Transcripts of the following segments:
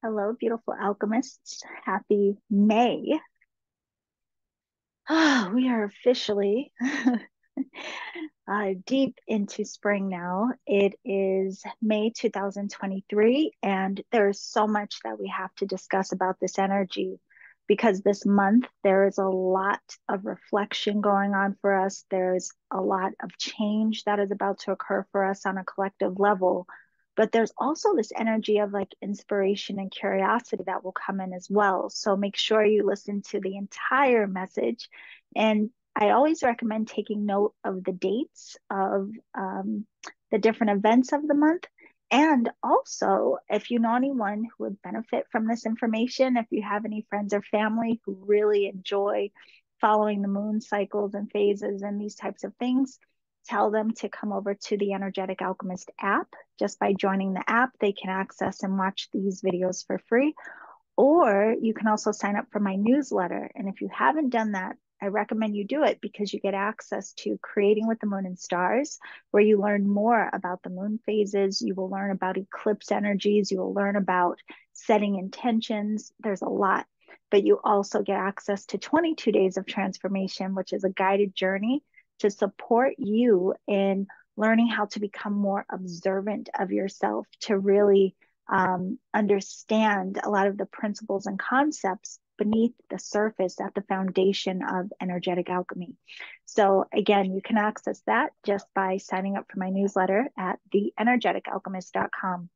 Hello, beautiful alchemists. Happy May. We are officially deep into spring now. It is May 2023, and there's so much that we have to discuss about this energy because this month there is a lot of reflection going on for us. There's a lot of change that is about to occur for us on a collective level. But there's also this energy of like inspiration and curiosity that will come in as well. So make sure you listen to the entire message. And I always recommend taking note of the dates of the different events of the month. And also, if you know anyone who would benefit from this information, if you have any friends or family who really enjoy following the moon cycles and phases and these types of things, tell them to come over to the Energetic Alchemist app. Just by joining the app, they can access and watch these videos for free. Or you can also sign up for my newsletter. And if you haven't done that, I recommend you do it because you get access to Creating with the Moon and Stars, where you learn more about the moon phases. You will learn about eclipse energies. You will learn about setting intentions. There's a lot. But you also get access to 22 days of transformation, which is a guided journey to support you in learning how to become more observant of yourself, to really understand a lot of the principles and concepts beneath the surface at the foundation of energetic alchemy. So again, you can access that just by signing up for my newsletter at theenergeticalchemist.com.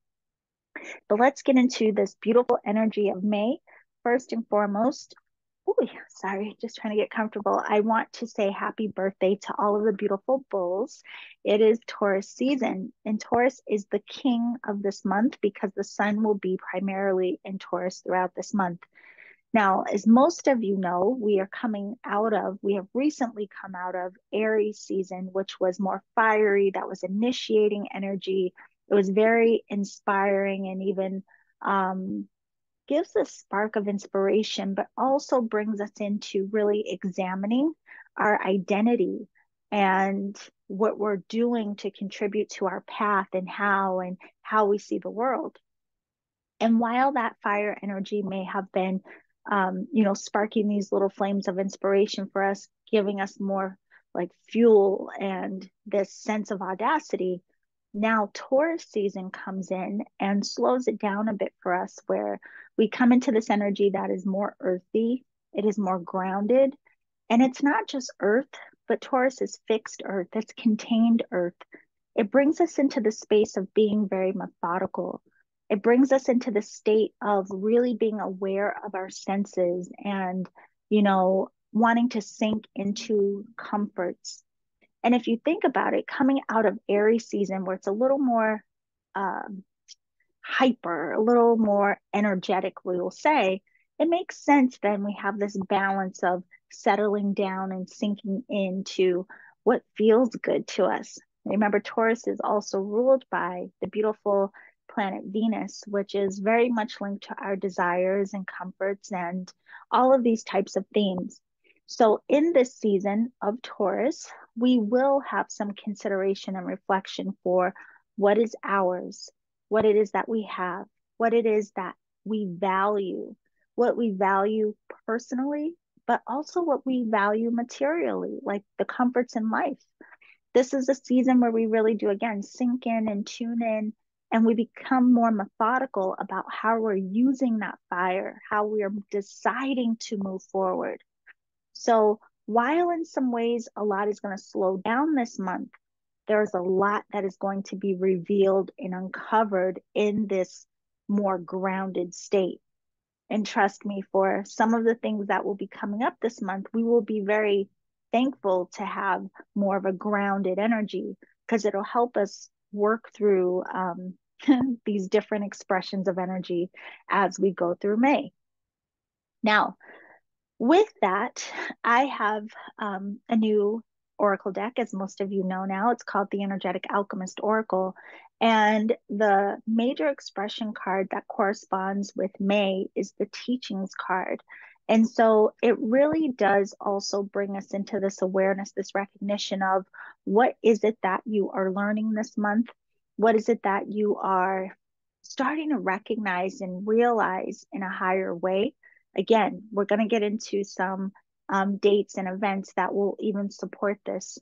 But let's get into this beautiful energy of May. First and foremost, sorry, just trying to get comfortable. I want to say happy birthday to all of the beautiful bulls. It is Taurus season, and Taurus is the king of this month because the sun will be primarily in Taurus throughout this month. Now, as most of you know, we have recently come out of Aries season, which was more fiery, that was initiating energy. It was very inspiring and even gives a spark of inspiration, but also brings us into really examining our identity and what we're doing to contribute to our path and how we see the world. And while that fire energy may have been, sparking these little flames of inspiration for us, giving us more like fuel and this sense of audacity, now Taurus season comes in and slows it down a bit for us, where we come into this energy that is more earthy, it is more grounded, and it's not just earth, but Taurus is fixed earth, it's contained earth. It brings us into the space of being very methodical. It brings us into the state of really being aware of our senses and, wanting to sink into comforts. And if you think about it, coming out of Aries season, where it's a little more um, hyper, a little more energetic, we will say, it makes sense then we have this balance of settling down and sinking into what feels good to us. Remember, Taurus is also ruled by the beautiful planet Venus, which is very much linked to our desires and comforts and all of these types of themes. So, in this season of Taurus, we will have some consideration and reflection for what is ours, what it is that we have, what it is that we value, what we value personally, but also what we value materially, like the comforts in life. This is a season where we really do, again, sink in and tune in, and we become more methodical about how we're using that fire, how we are deciding to move forward. So, while in some ways a lot is going to slow down this month, there's a lot that is going to be revealed and uncovered in this more grounded state. And trust me, for some of the things that will be coming up this month, we will be very thankful to have more of a grounded energy because it'll help us work through these different expressions of energy as we go through May. Now, with that, I have a new oracle deck, as most of you know now. It's called the Energetic Alchemist Oracle. And the major expression card that corresponds with May is the Teachings card. And so it really does also bring us into this awareness, this recognition of what is it that you are learning this month? What is it that you are starting to recognize and realize in a higher way. Again, we're going to get into some dates and events that will even support this.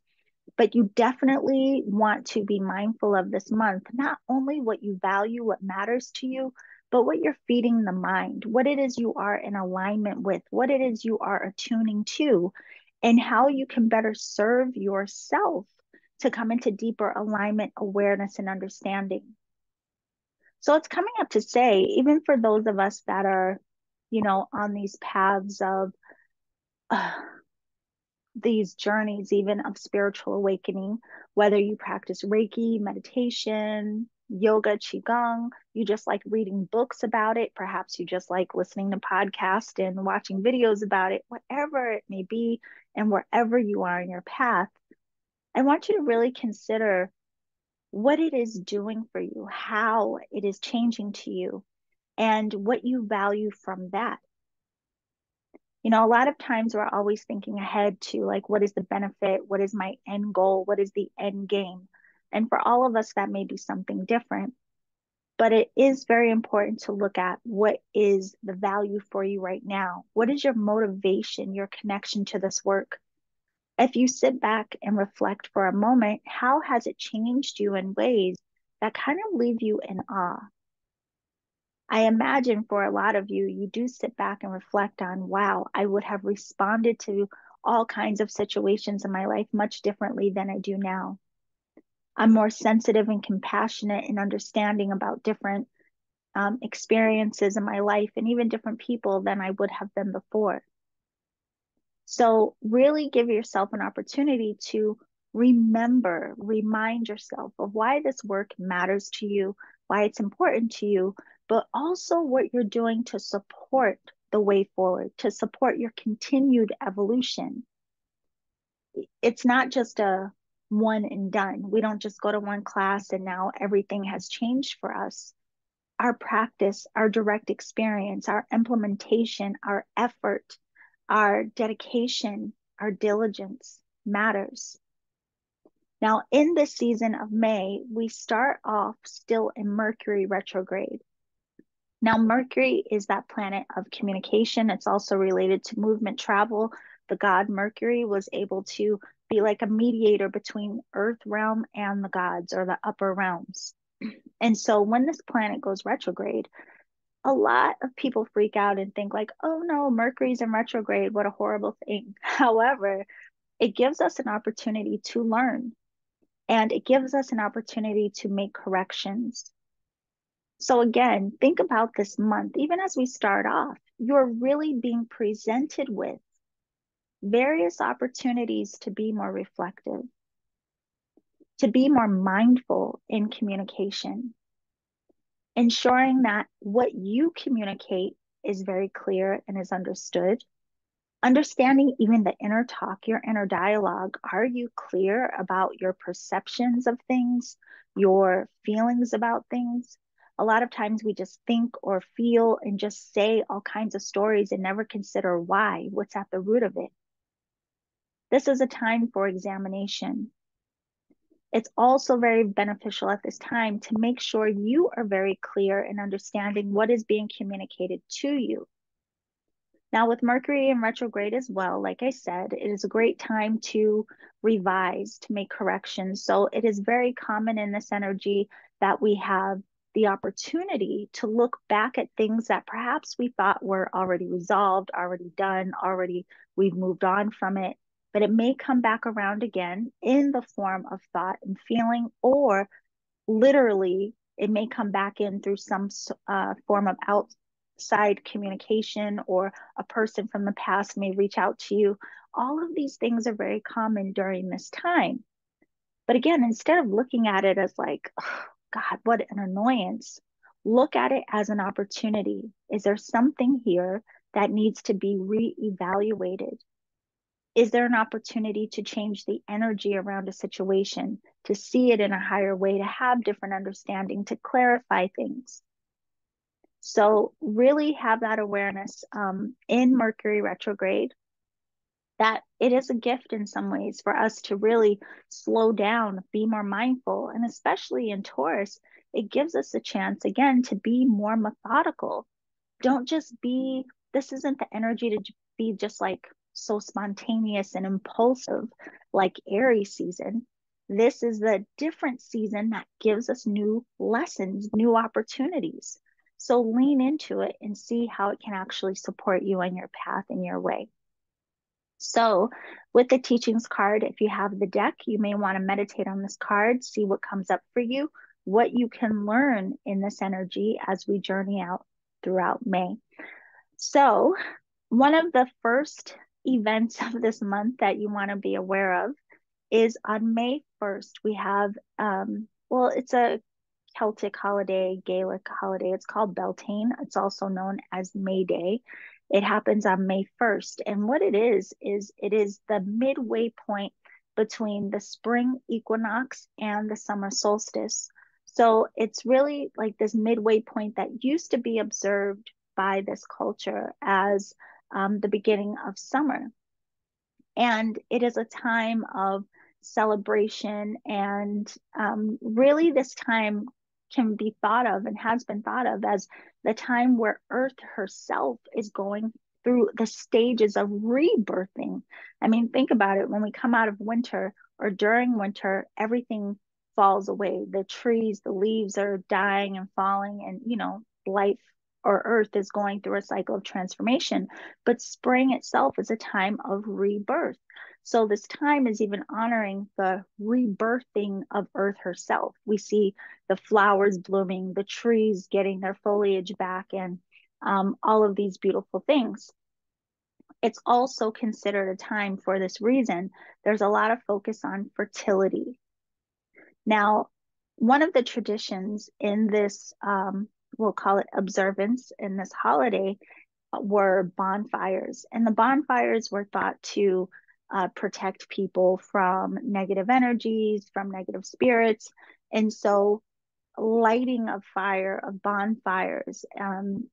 But you definitely want to be mindful of this month, not only what you value, what matters to you, but what you're feeding the mind, what it is you are in alignment with, what it is you are attuning to, and how you can better serve yourself to come into deeper alignment, awareness, and understanding. So it's coming up to say, even for those of us that are, on these paths of uh, these journeys, even of spiritual awakening, whether you practice Reiki, meditation, yoga, Qigong, you just like reading books about it, perhaps you just like listening to podcasts and watching videos about it, whatever it may be, and wherever you are in your path, I want you to really consider what it is doing for you, how it is changing to you, and what you value from that. A lot of times we're always thinking ahead to like, what is the benefit? What is my end goal? What is the end game? And for all of us, that may be something different. But it is very important to look at what is the value for you right now. What is your motivation, your connection to this work? If you sit back and reflect for a moment, how has it changed you in ways that kind of leave you in awe? I imagine for a lot of you, you do sit back and reflect on, wow, I would have responded to all kinds of situations in my life much differently than I do now. I'm more sensitive and compassionate and understanding about different experiences in my life and even different people than I would have been before. So really give yourself an opportunity to remind yourself of why this work matters to you, why it's important to you, but also what you're doing to support the way forward, to support your continued evolution. It's not just a one and done. We don't just go to one class and now everything has changed for us. Our practice, our direct experience, our implementation, our effort, our dedication, our diligence matters. Now, in this season of May, we start off still in Mercury retrograde. Now, Mercury is that planet of communication. It's also related to movement, travel. The god Mercury was able to be like a mediator between Earth realm and the gods or the upper realms. And so when this planet goes retrograde, a lot of people freak out and think like, oh no, Mercury's in retrograde, what a horrible thing. However, it gives us an opportunity to learn and it gives us an opportunity to make corrections. So again, think about this month, even as we start off, you're really being presented with various opportunities to be more reflective, to be more mindful in communication, ensuring that what you communicate is very clear and is understood. Understanding even the inner talk, your inner dialogue. Are you clear about your perceptions of things, your feelings about things? A lot of times we just think or feel and just say all kinds of stories and never consider why, what's at the root of it. This is a time for examination. It's also very beneficial at this time to make sure you are very clear in understanding what is being communicated to you. Now, with Mercury in retrograde as well, like I said, it is a great time to revise, to make corrections. So it is very common in this energy that we have the opportunity to look back at things that perhaps we thought were already resolved, already done, already we've moved on from it. But it may come back around again in the form of thought and feeling, or literally it may come back in through some form of outside communication, or a person from the past may reach out to you. All of these things are very common during this time. But again, instead of looking at it as like, oh, God, what an annoyance, look at it as an opportunity. Is there something here that needs to be reevaluated? Is there an opportunity to change the energy around a situation, to see it in a higher way, to have different understanding, to clarify things? So really have that awareness in Mercury retrograde, that it is a gift in some ways for us to really slow down, be more mindful. And especially in Taurus, it gives us a chance again to be more methodical. Don't just be, this isn't the energy to be just like so spontaneous and impulsive like Aries season. This is the different season that gives us new lessons, new opportunities. So lean into it and see how it can actually support you on your path and your way. So, with the teachings card, if you have the deck, you may want to meditate on this card, see what comes up for you, what you can learn in this energy as we journey out throughout May. So, one of the first events of this month that you want to be aware of is on May 1st. We have, well, it's a Celtic holiday, Gaelic holiday. It's called Beltane. It's also known as May Day. It happens on May 1st. And what it is it is the midway point between the spring equinox and the summer solstice. So it's really like this midway point that used to be observed by this culture as the beginning of summer. And it is a time of celebration. And really, this time can be thought of and has been thought of as the time where Earth herself is going through the stages of rebirthing. I mean, think about it. When we come out of winter or during winter, everything falls away. The trees, the leaves are dying and falling, and, life or Earth is going through a cycle of transformation. But spring itself is a time of rebirth. So this time is even honoring the rebirthing of Earth herself. We see the flowers blooming, the trees getting their foliage back, and all of these beautiful things. It's also considered a time for this reason. There's a lot of focus on fertility. Now, one of the traditions in this, we'll call it observance in this holiday, were bonfires. And the bonfires were thought to protect people from negative energies, from negative spirits. And so lighting of fire, of bonfires,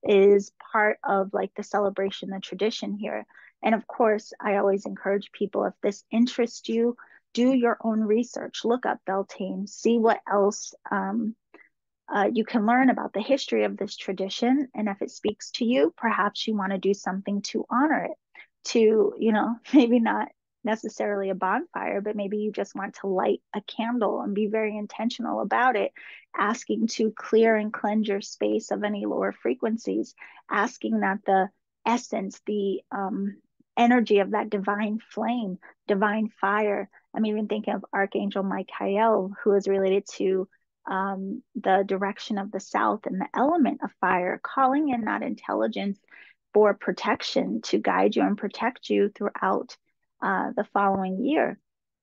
is part of like the celebration, the tradition here. And of course, I always encourage people, if this interests you, do your own research, look up Beltane, see what else you can learn about the history of this tradition. And if it speaks to you, perhaps you want to do something to honor it, to, maybe not necessarily a bonfire, but maybe you just want to light a candle and be very intentional about it, asking to clear and cleanse your space of any lower frequencies, asking that the essence, the energy of that divine flame, divine fire. I'm even thinking of Archangel Michael, who is related to the direction of the south and the element of fire, calling in that intelligence for protection to guide you and protect you throughout the following year.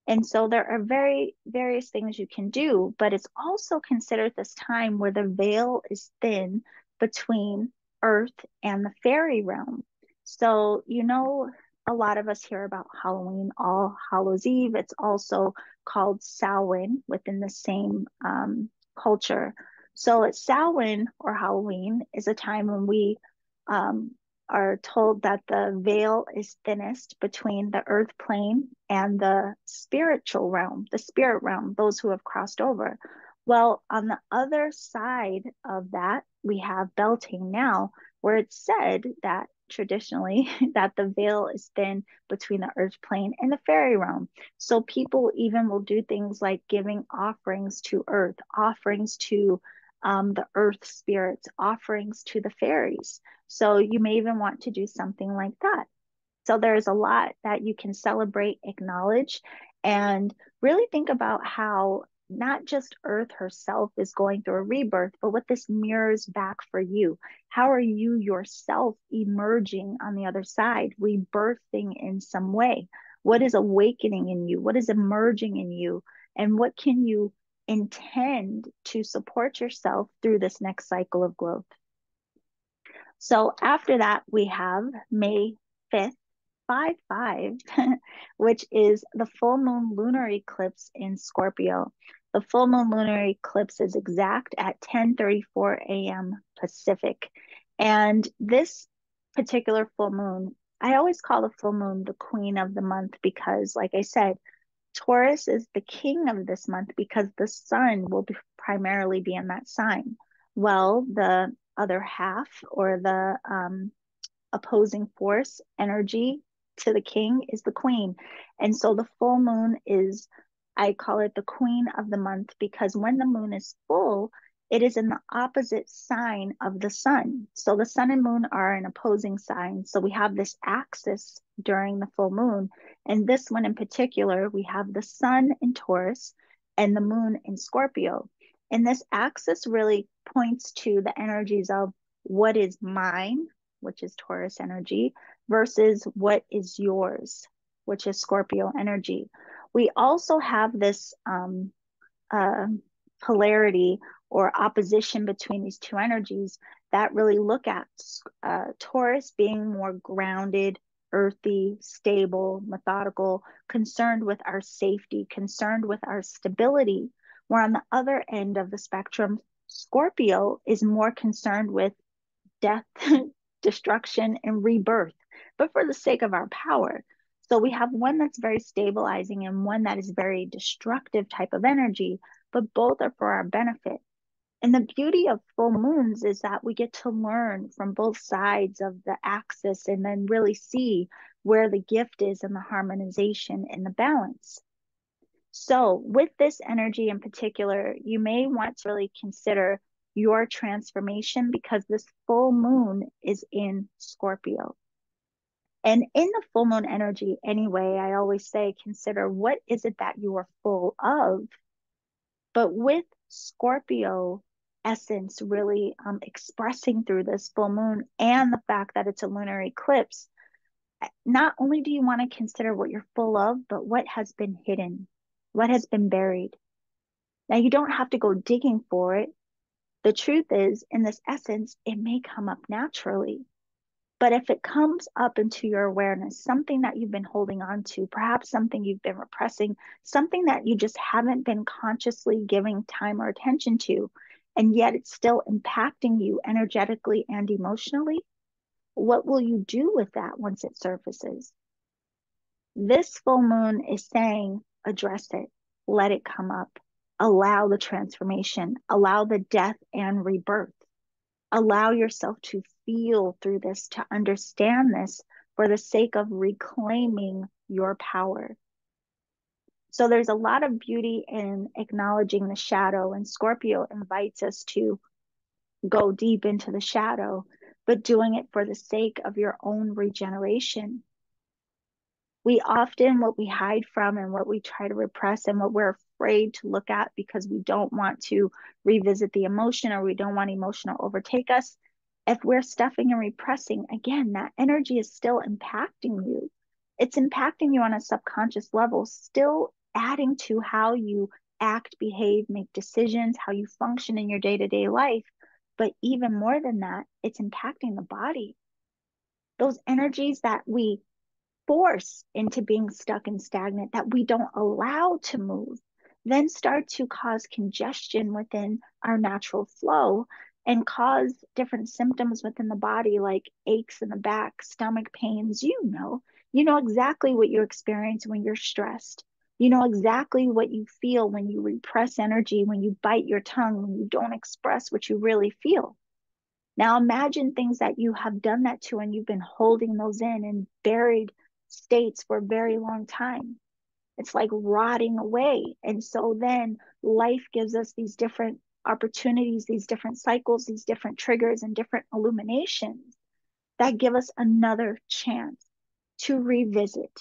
And so there are various things you can do, but it's also considered this time where the veil is thin between Earth and the fairy realm. So, a lot of us hear about Halloween, All Hallows Eve. It's also called Samhain within the same culture. So it's Samhain or Halloween is a time when we are told that the veil is thinnest between the earth plane and the spiritual realm, the spirit realm, those who have crossed over. Well, on the other side of that, we have Beltane now, where it's said that traditionally that the veil is thin between the earth plane and the fairy realm. So people even will do things like giving offerings to earth, offerings to the earth spirits, offerings to the fairies. So you may even want to do something like that. So there's a lot that you can celebrate, acknowledge, and really think about how not just Earth herself is going through a rebirth, but what this mirrors back for you. How are you yourself emerging on the other side, rebirthing in some way? What is awakening in you? What is emerging in you? And what can you intend to support yourself through this next cycle of growth? So after that, we have May 5th, 5/5, which is the full moon lunar eclipse in Scorpio. The full moon lunar eclipse is exact at 10:34 a.m. Pacific. And this particular full moon, I always call the full moon the queen of the month because, like I said, Taurus is the king of this month because the sun will primarily be in that sign. Well, the other half, or the opposing force energy to the king, is the queen. And so the full moon is, I call it the queen of the month, because when the moon is full, it is in the opposite sign of the sun. So the sun and moon are in opposing signs. So we have this axis during the full moon. And this one in particular, we have the sun in Taurus and the moon in Scorpio. And this axis really points to the energies of what is mine, which is Taurus energy, versus what is yours, which is Scorpio energy. We also have this uh, polarity or opposition between these two energies that really look at Taurus being more grounded, earthy, stable, methodical, concerned with our safety, concerned with our stability. Where on the other end of the spectrum, Scorpio is more concerned with death, destruction, and rebirth, but for the sake of our power. So we have one that's very stabilizing and one that is very destructive type of energy, but both are for our benefit. And the beauty of full moons is that we get to learn from both sides of the axis and then really see where the gift is in the harmonization and the balance. So, with this energy in particular, you may want to really consider your transformation because this full moon is in Scorpio. And in the full moon energy, anyway, I always say consider what is it that you are full of. But with Scorpio essence really expressing through this full moon and the fact that it's a lunar eclipse, not only do you want to consider what you're full of, but what has been hidden, what has been buried. Now, you don't have to go digging for it. The truth is, in this essence, it may come up naturally. But if it comes up into your awareness, something that you've been holding on to, perhaps something you've been repressing, something that you just haven't been consciously giving time or attention to, and yet it's still impacting you energetically and emotionally, what will you do with that once it surfaces? This full moon is saying, address it, let it come up, allow the transformation, allow the death and rebirth, allow yourself to feel through this, to understand this for the sake of reclaiming your power. So there's a lot of beauty in acknowledging the shadow, and Scorpio invites us to go deep into the shadow, but doing it for the sake of your own regeneration. We often, what we hide from and what we try to repress and what we're afraid to look at because we don't want to revisit the emotion or we don't want emotion to overtake us, if we're stuffing and repressing, again, that energy is still impacting you. It's impacting you on a subconscious level, still adding to how you act, behave, make decisions, how you function in your day-to-day life. But even more than that, it's impacting the body. Those energies that we force into being stuck and stagnant, that we don't allow to move, then start to cause congestion within our natural flow and cause different symptoms within the body, like aches in the back, stomach pains. You know exactly what you experience when you're stressed. You know exactly what you feel when you repress energy, when you bite your tongue, when you don't express what you really feel. Now imagine things that you have done that to and you've been holding those in and buried states for a very long time. It's like rotting away. And so then life gives us these different opportunities, these different cycles, these different triggers, and different illuminations that give us another chance to revisit,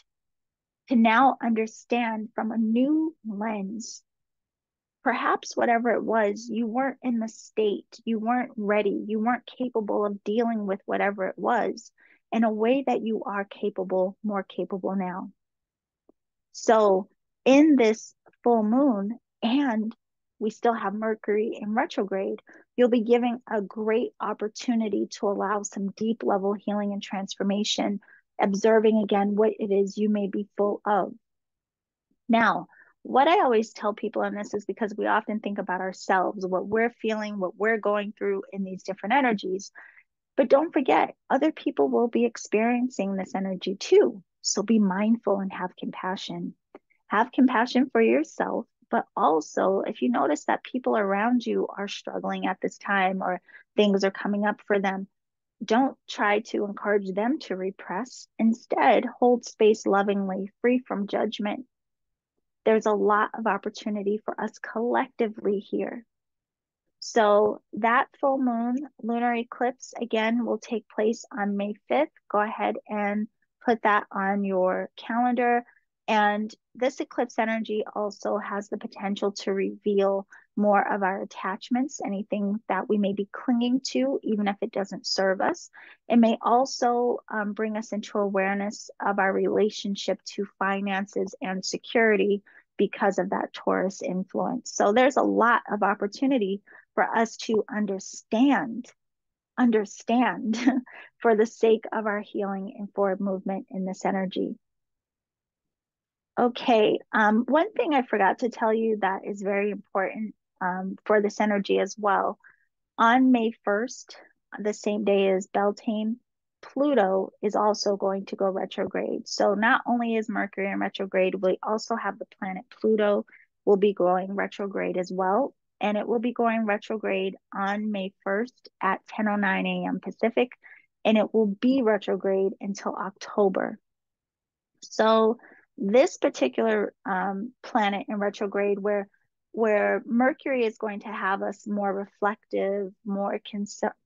to now understand from a new lens. Perhaps whatever it was, you weren't in the state, you weren't ready, you weren't capable of dealing with whatever it was in a way that you are capable, more capable now. So, in this full moon, and we still have Mercury in retrograde, you'll be giving a great opportunity to allow some deep level healing and transformation, observing again what it is you may be full of. Now, what I always tell people on this is because we often think about ourselves, what we're feeling, what we're going through in these different energies. But don't forget, other people will be experiencing this energy too. So be mindful and have compassion. Have compassion for yourself, but also if you notice that people around you are struggling at this time or things are coming up for them, don't try to encourage them to repress. Instead, hold space lovingly, free from judgment. There's a lot of opportunity for us collectively here. So that full moon lunar eclipse again will take place on May 5th. Go ahead and put that on your calendar. And this eclipse energy also has the potential to reveal more of our attachments, anything that we may be clinging to, even if it doesn't serve us. It may also bring us into awareness of our relationship to finances and security because of that Taurus influence. So there's a lot of opportunity for us to understand for the sake of our healing and forward movement in this energy. Okay, one thing I forgot to tell you that is very important for this energy as well. On May 1st, the same day as Beltane, Pluto is also going to go retrograde. So not only is Mercury in retrograde, we also have the planet Pluto will be going retrograde as well. And it will be going retrograde on May 1st at 10:09 a.m. Pacific, and it will be retrograde until October. So this particular planet in retrograde, where Mercury is going to have us more reflective, more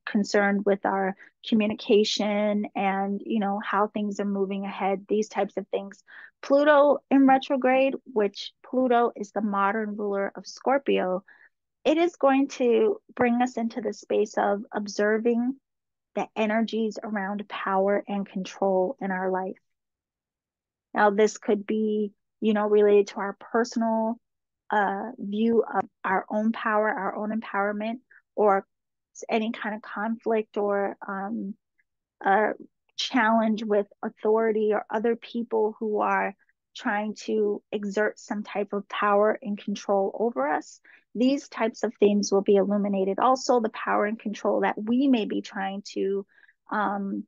concerned with our communication and how things are moving ahead, these types of things. Pluto in retrograde, which Pluto is the modern ruler of Scorpio, it is going to bring us into the space of observing the energies around power and control in our life. Now, this could be, related to our personal view of our own power, our own empowerment, or any kind of conflict or challenge with authority or other people who are trying to exert some type of power and control over us. These types of themes will be illuminated. Also, the power and control that we may be trying to um,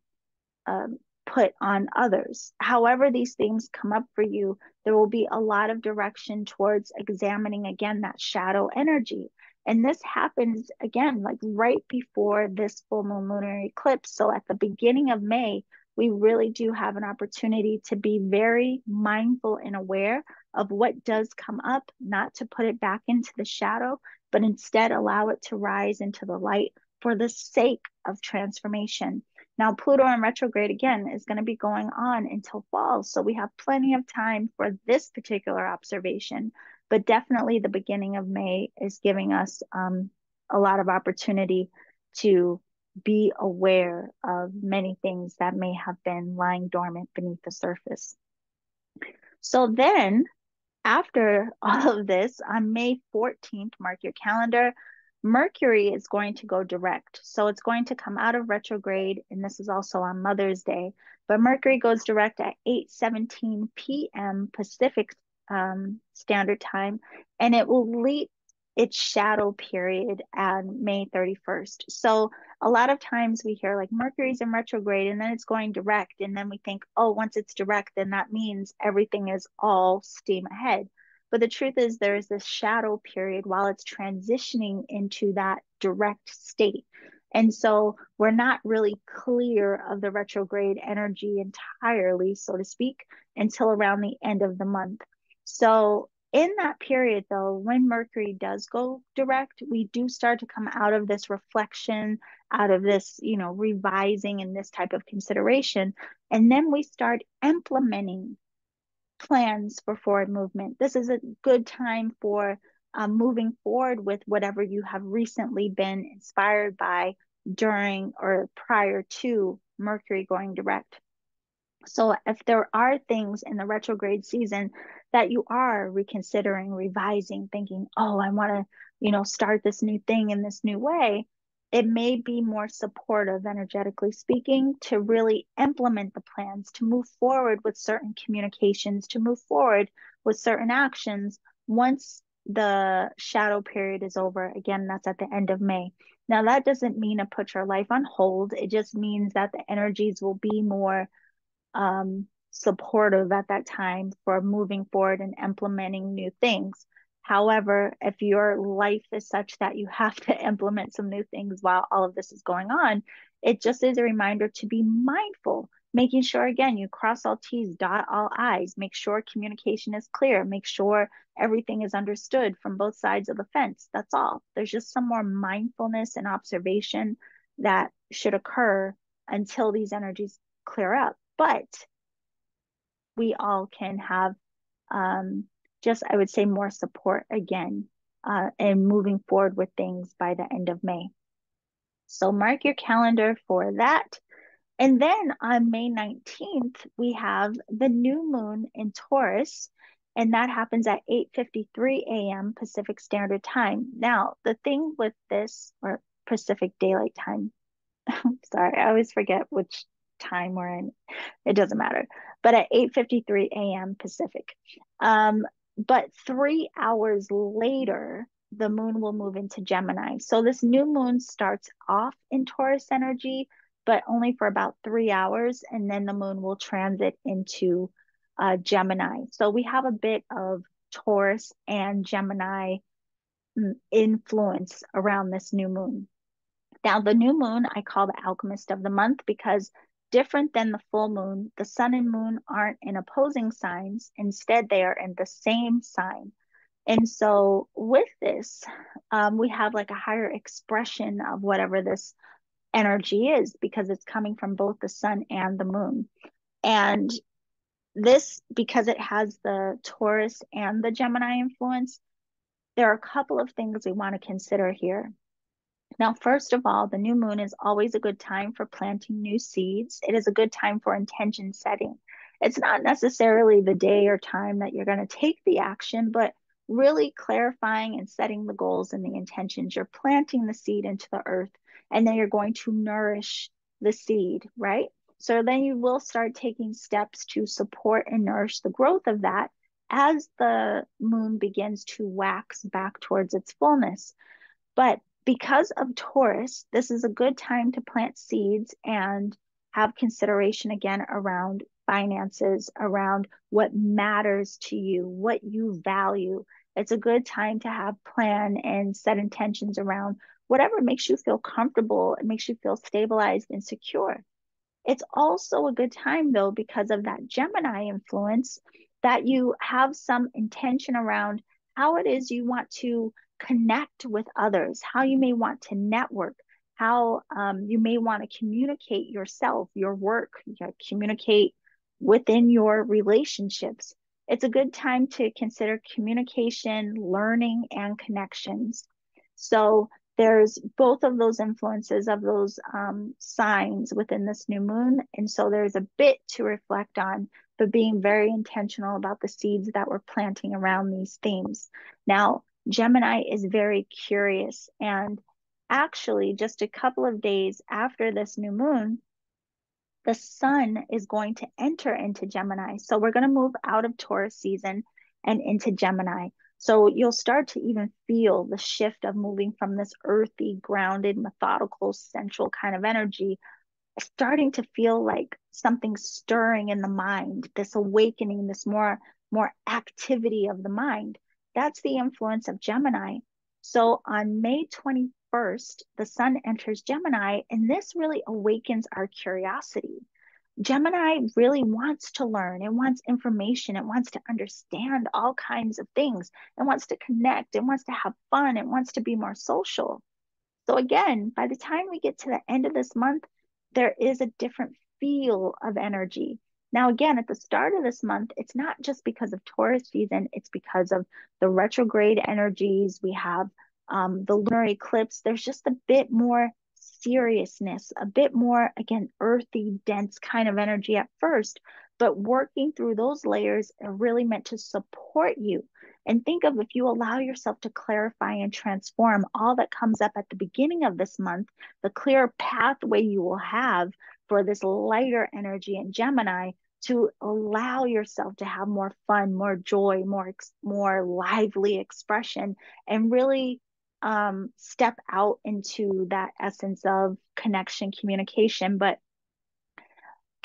uh, put on others. However, these things come up for you, there will be a lot of direction towards examining again that shadow energy. And this happens again, like right before this full moon lunar eclipse. So at the beginning of May, we really do have an opportunity to be very mindful and aware of what does come up, not to put it back into the shadow, but instead allow it to rise into the light for the sake of transformation. Now, Pluto in retrograde again is going to be going on until fall. So we have plenty of time for this particular observation, but definitely the beginning of May is giving us a lot of opportunity to be aware of many things that may have been lying dormant beneath the surface. So then after all of this, on May 14th, mark your calendar, Mercury is going to go direct. So it's going to come out of retrograde, and this is also on Mother's Day. But Mercury goes direct at 8:17 p.m. Pacific Standard Time, and it will leap its shadow period on May 31st. So a lot of times we hear like Mercury's in retrograde and then it's going direct. And then we think, oh, once it's direct, then that means everything is all steam ahead. But the truth is, there is this shadow period while it's transitioning into that direct state. And so we're not really clear of the retrograde energy entirely, so to speak, until around the end of the month. So in that period, though, when Mercury does go direct, we do start to come out of this reflection, out of this, revising and this type of consideration. And then we start implementing plans for forward movement. This is a good time for moving forward with whatever you have recently been inspired by during or prior to Mercury going direct. So if there are things in the retrograde season that you are reconsidering, revising, thinking, oh, I want to, start this new thing in this new way, it may be more supportive, energetically speaking, to really implement the plans, to move forward with certain communications, to move forward with certain actions once the shadow period is over. Again, that's at the end of May. Now, that doesn't mean to put your life on hold. It just means that the energies will be more supportive at that time for moving forward and implementing new things. However, if your life is such that you have to implement some new things while all of this is going on, it just is a reminder to be mindful, making sure, again, you cross all T's, dot all I's, make sure communication is clear, make sure everything is understood from both sides of the fence. That's all. There's just some more mindfulness and observation that should occur until these energies clear up. But we all can have just, I would say, more support again and moving forward with things by the end of May. So mark your calendar for that. And then on May 19th, we have the new moon in Taurus, and that happens at 8:53 a.m. Pacific Standard Time. Now, the thing with this, or Pacific Daylight Time, sorry, I always forget which time we're in. It doesn't matter. But at 8:53 a.m. Pacific. But 3 hours later, the moon will move into Gemini. So this new moon starts off in Taurus energy, but only for about 3 hours, and then the moon will transit into Gemini. So we have a bit of Taurus and Gemini influence around this new moon. Now, the new moon I call the alchemist of the month because different than the full moon, the sun and moon aren't in opposing signs. Instead, they are in the same sign. And so with this, we have like a higher expression of whatever this energy is because it's coming from both the sun and the moon. And this, because it has the Taurus and the Gemini influence, there are a couple of things we want to consider here. Now, first of all, the new moon is always a good time for planting new seeds. It is a good time for intention setting. It's not necessarily the day or time that you're going to take the action, but really clarifying and setting the goals and the intentions. You're planting the seed into the earth, and then you're going to nourish the seed, right? So then you will start taking steps to support and nourish the growth of that as the moon begins to wax back towards its fullness. But because of Taurus, this is a good time to plant seeds and have consideration again around finances, around what matters to you, what you value. It's a good time to have plan and set intentions around whatever makes you feel comfortable, it makes you feel stabilized and secure. It's also a good time, though, because of that Gemini influence, that you have some intention around how it is you want to connect with others, how you may want to network, how you may want to communicate yourself, your work, communicate within your relationships. It's a good time to consider communication, learning, and connections. So there's both of those influences of those signs within this new moon. And so there's a bit to reflect on, but being very intentional about the seeds that we're planting around these themes. Now, Gemini is very curious. And actually, just a couple of days after this new moon, the sun is going to enter into Gemini. So we're going to move out of Taurus season and into Gemini. So you'll start to even feel the shift of moving from this earthy, grounded, methodical, central kind of energy, starting to feel like something stirring in the mind, this awakening, this more activity of the mind. That's the influence of Gemini. So on May 21st, the sun enters Gemini, and this really awakens our curiosity. Gemini really wants to learn. It wants information. It wants to understand all kinds of things. It wants to connect. It wants to have fun. It wants to be more social. So again, by the time we get to the end of this month, there is a different feel of energy. Now, again, at the start of this month, it's not just because of Taurus season, it's because of the retrograde energies. We have the lunar eclipse. There's just a bit more seriousness, a bit more, again, earthy, dense kind of energy at first. But working through those layers are really meant to support you. And think of if you allow yourself to clarify and transform all that comes up at the beginning of this month, the clear pathway you will have for this lighter energy in Gemini to allow yourself to have more fun, more joy, more lively expression, and really step out into that essence of connection, communication, but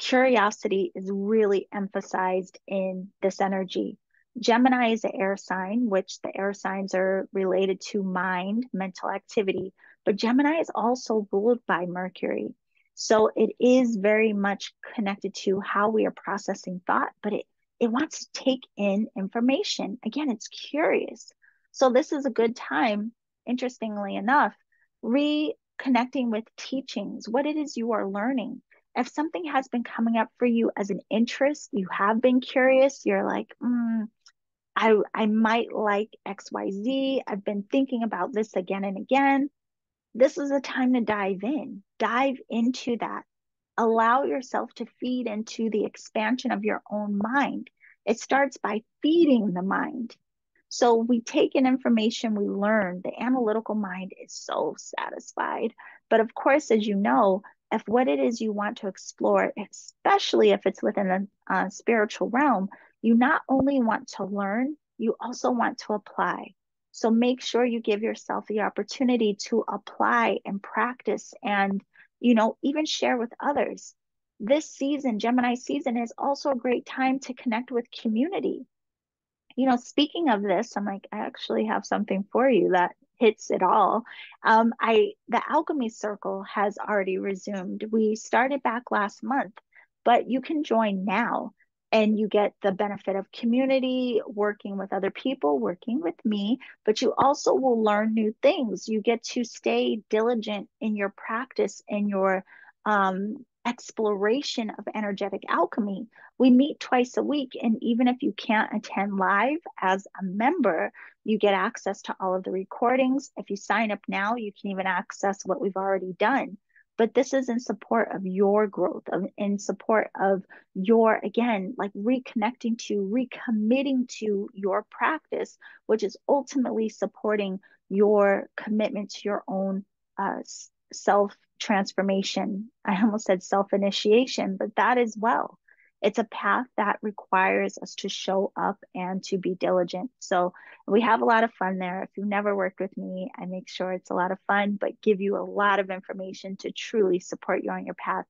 curiosity is really emphasized in this energy. Gemini is an air sign, which the air signs are related to mind, mental activity, but Gemini is also ruled by Mercury. So it is very much connected to how we are processing thought, but it wants to take in information. Again, it's curious. So this is a good time, interestingly enough, reconnecting with teachings, what it is you are learning. If something has been coming up for you as an interest, you have been curious, you're like, I might like XYZ. I've been thinking about this again and again. This is a time to dive into that. Allow yourself to feed into the expansion of your own mind. It starts by feeding the mind. So we take in information, we learn. The analytical mind is so satisfied. But of course, as you know, if what it is you want to explore, especially if it's within a spiritual realm, you not only want to learn, you also want to apply. So make sure you give yourself the opportunity to apply and practice and, even share with others. This season, Gemini season, is also a great time to connect with community. Speaking of this, I'm like, I actually have something for you that hits it all. The Alchemy Circle has already resumed. We started back last month, but you can join now and you get the benefit of community, working with other people, working with me, but you also will learn new things. You get to stay diligent in your practice and your exploration of energetic alchemy. We meet twice a week, and even if you can't attend live as a member, you get access to all of the recordings. If you sign up now, you can even access what we've already done. But this is in support of your growth, in support of your, again, like recommitting to your practice, which is ultimately supporting your commitment to your own self transformation. I almost said self initiation, but that as well. It's a path that requires us to show up and to be diligent. So we have a lot of fun there. If you've never worked with me, I make sure it's a lot of fun, but give you a lot of information to truly support you on your path.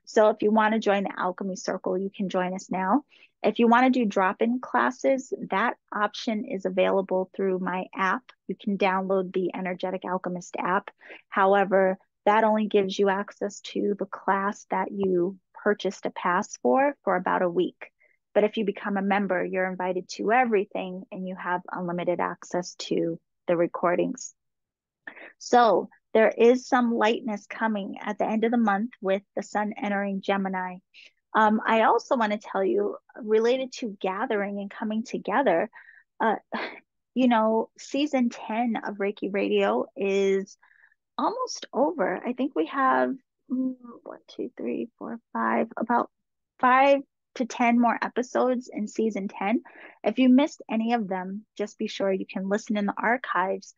So if you want to join the Alchemy Circle, you can join us now. If you want to do drop-in classes, that option is available through my app. You can download the Energetic Alchemist app. However, that only gives you access to the class that you purchased a pass for about a week. But if you become a member, you're invited to everything and you have unlimited access to the recordings. So there is some lightness coming at the end of the month with the sun entering Gemini. I also want to tell you, related to gathering and coming together, uh, season 10 of Reiki Radio is almost over. I think we have one, two, three, four, five, about 5 to 10 more episodes in season 10. If you missed any of them, just be sure you can listen in the archives.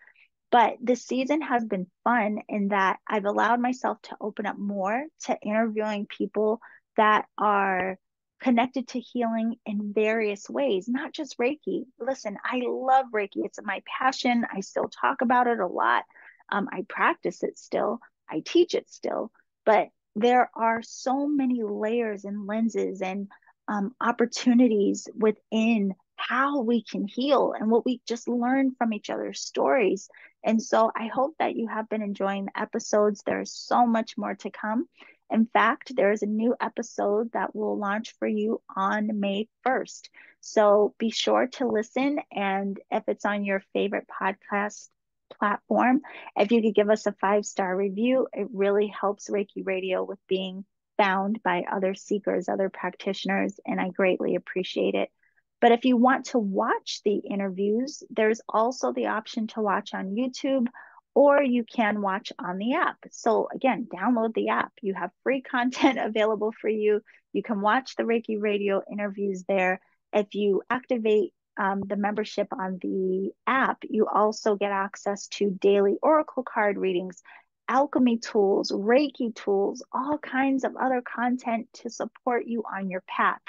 But this season has been fun in that I've allowed myself to open up more to interviewing people that are connected to healing in various ways, not just Reiki. Listen, I love Reiki. It's my passion. I still talk about it a lot. I practice it still. I teach it still. But there are so many layers and lenses and opportunities within how we can heal and what we just learn from each other's stories. And so I hope that you have been enjoying the episodes. There's so much more to come. In fact, there is a new episode that will launch for you on May 1st. So be sure to listen. And if it's on your favorite podcast platform, if you could give us a 5-star review, it really helps Reiki Radio with being found by other seekers, other practitioners, and I greatly appreciate it. But if you want to watch the interviews, there's also the option to watch on YouTube, or you can watch on the app. So again, download the app. You have free content available for you. You can watch the Reiki Radio interviews there. If you activate the membership on the app, you also get access to daily oracle card readings, alchemy tools, Reiki tools, all kinds of other content to support you on your path.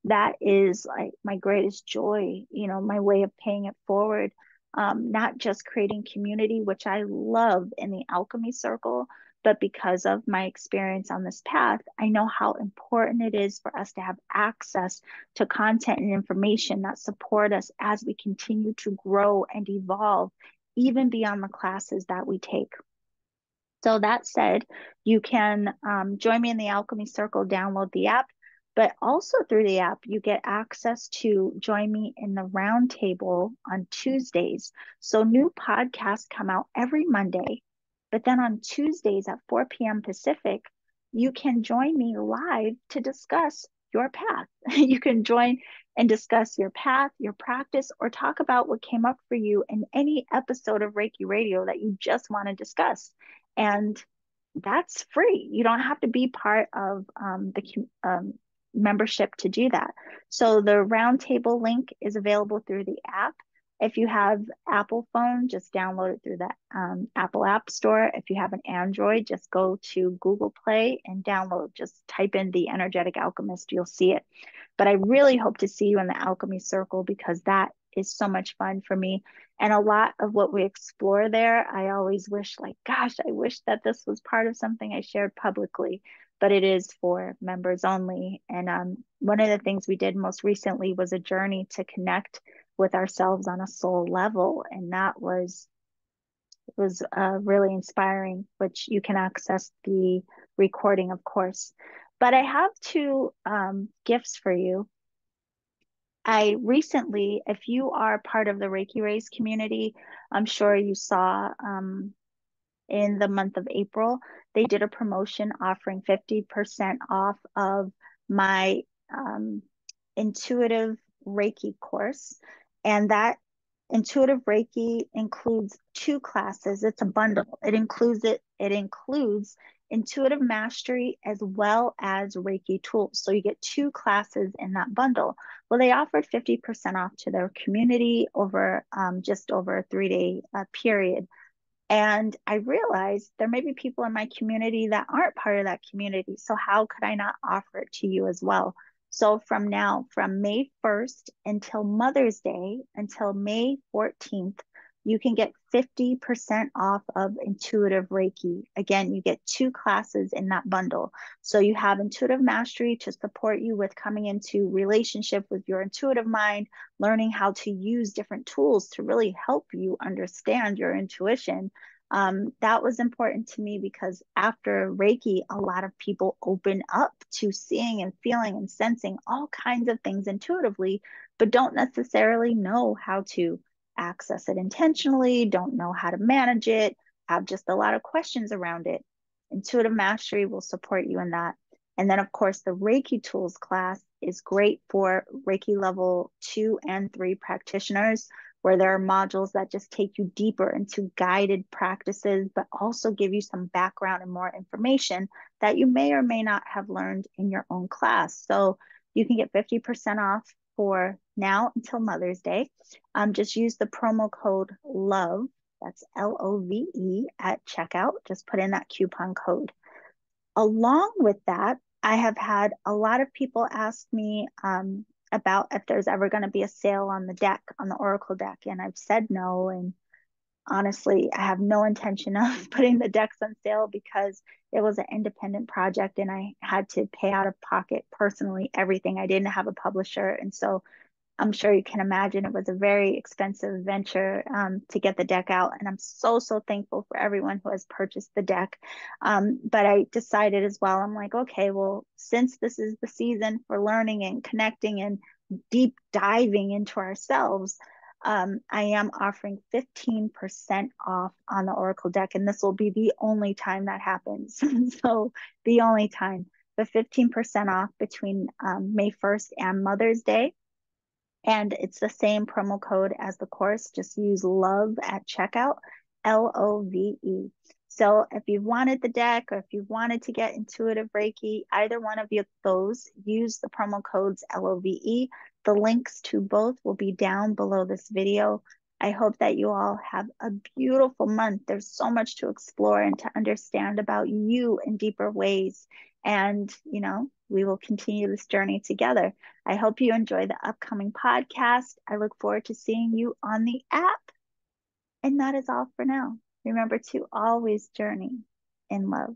That is like my greatest joy, my way of paying it forward. Not just creating community, which I love in the Alchemy Circle, But because of my experience on this path, I know how important it is for us to have access to content and information that support us as we continue to grow and evolve, even beyond the classes that we take. So that said, you can join me in the Alchemy Circle, download the app, but also through the app, you get access to join me in the roundtable on Tuesdays. So new podcasts come out every Monday, but then on Tuesdays at 4 p.m. Pacific, you can join me live to discuss your path. You can join and discuss your path, your practice, or talk about what came up for you in any episode of Reiki Radio that you just want to discuss. And that's free. You don't have to be part of the membership to do that. So the roundtable link is available through the app. If you have Apple phone, just download it through the Apple App Store. If you have an Android, just go to Google Play and download. Just type in The Energetic Alchemist, you'll see it. But I really hope to see you in the Alchemy Circle because that is so much fun for me. And a lot of what we explore there, I always wish, like, gosh, I wish that this was part of something I shared publicly, but it is for members only. And one of the things we did most recently was a journey to connect with ourselves on a soul level. And that was really inspiring, which you can access the recording, of course. But I have two gifts for you. I recently, if you are part of the Reiki Raise community, I'm sure you saw in the month of April, they did a promotion offering 50% off of my intuitive Reiki course. And that intuitive Reiki includes two classes. It's a bundle. It includes intuitive mastery as well as Reiki tools. So you get two classes in that bundle. Well, they offered 50% off to their community over just over a 3-day period. And I realized there may be people in my community that aren't part of that community. So how could I not offer it to you as well? So from May 1st until Mother's Day, until May 14th, you can get 50% off of intuitive Reiki. Again, you get two classes in that bundle. So you have intuitive mastery to support you with coming into relationship with your intuitive mind, learning how to use different tools to really help you understand your intuition. That was important to me because after Reiki, a lot of people open up to seeing and feeling and sensing all kinds of things intuitively, but don't necessarily know how to access it intentionally, don't know how to manage it, have just a lot of questions around it. Intuitive mastery will support you in that. And then, of course, the Reiki tools class is great for Reiki level 2 and 3 practitioners, where there are modules that just take you deeper into guided practices, but also give you some background and more information that you may or may not have learned in your own class. So you can get 50% off for now until Mother's Day. Just use the promo code LOVE, that's LOVE at checkout. Just put in that coupon code. Along with that, I have had a lot of people ask me about if there's ever going to be a sale on the deck, on the Oracle deck, and I've said no. And honestly, I have no intention of putting the decks on sale because it was an independent project and I had to pay out of pocket personally everything. I didn't have a publisher. And so I'm sure you can imagine it was a very expensive venture to get the deck out. And I'm so, so thankful for everyone who has purchased the deck. But I decided as well, I'm like, okay, well, since this is the season for learning and connecting and deep diving into ourselves, I am offering 15% off on the Oracle deck. And this will be the only time that happens. So the only time, but 15% off between May 1st and Mother's Day. And it's the same promo code as the course. Just use LOVE at checkout, LOVE. So if you wanted the deck or if you wanted to get intuitive Reiki, either one of those, use the promo codes LOVE. The links to both will be down below this video. I hope that you all have a beautiful month. There's so much to explore and to understand about you in deeper ways. And, you know, we will continue this journey together. I hope you enjoy the upcoming podcast. I look forward to seeing you on the app. And that is all for now. Remember to always journey in love.